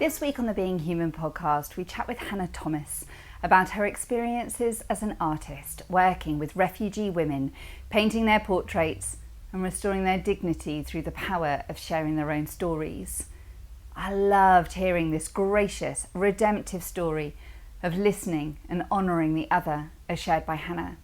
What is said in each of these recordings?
This week on the Being Human podcast, we chat with Hannah Thomas about her experiences as an artist, working with refugee women, painting their portraits and restoring their dignity through the power of sharing their own stories. I loved hearing this gracious, redemptive story of listening and honouring the other as shared by Hannah.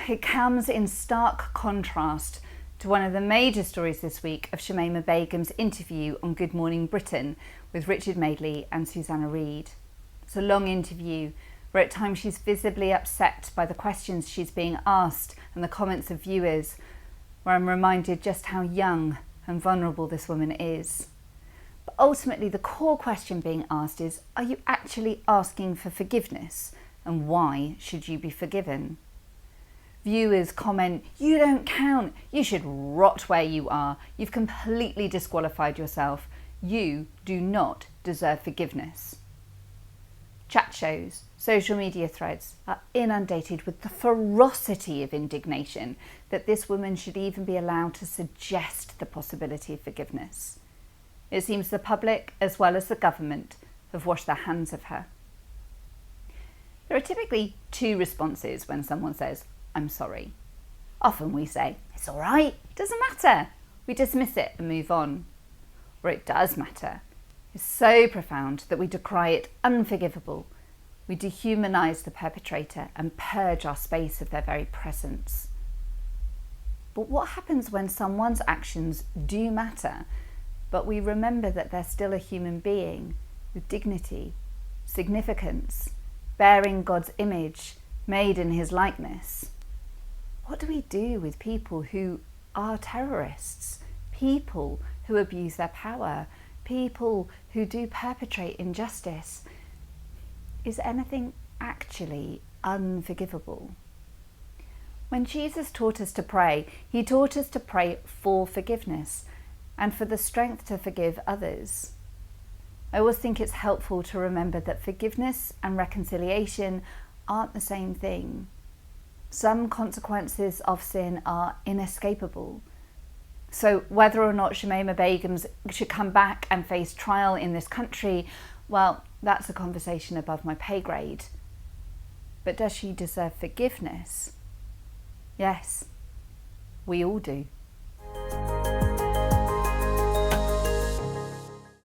It comes in stark contrast to one of the major stories this week of Shamima Begum's interview on Good Morning Britain with Richard Madeley and Susanna Reid. It's a long interview where at times she's visibly upset by the questions she's being asked and the comments of viewers, where I'm reminded just how young and vulnerable this woman is. But ultimately the core question being asked is, are you actually asking for forgiveness, and why should you be forgiven? Viewers comment, "You don't count, you should rot where you are, you've completely disqualified yourself, you do not deserve forgiveness." Chat shows, social media threads are inundated with the ferocity of indignation that this woman should even be allowed to suggest the possibility of forgiveness. It seems the public, as well as the government, have washed their hands of her. There are typically two responses when someone says, "I'm sorry." Often we say, "It's all right, it doesn't matter." We dismiss it and move on. Or it does matter. It's so profound that we decry it unforgivable. We dehumanise the perpetrator and purge our space of their very presence. But what happens when someone's actions do matter, but we remember that they're still a human being with dignity, significance, bearing God's image, made in his likeness? What do we do with people who are terrorists, people who abuse their power, people who do perpetrate injustice? Is anything actually unforgivable? When Jesus taught us to pray, he taught us to pray for forgiveness and for the strength to forgive others. I always think it's helpful to remember that forgiveness and reconciliation aren't the same thing. Some consequences of sin are inescapable. So whether or not Shamima Begum should come back and face trial in this country, well, that's a conversation above my pay grade. But does she deserve forgiveness? Yes, we all do.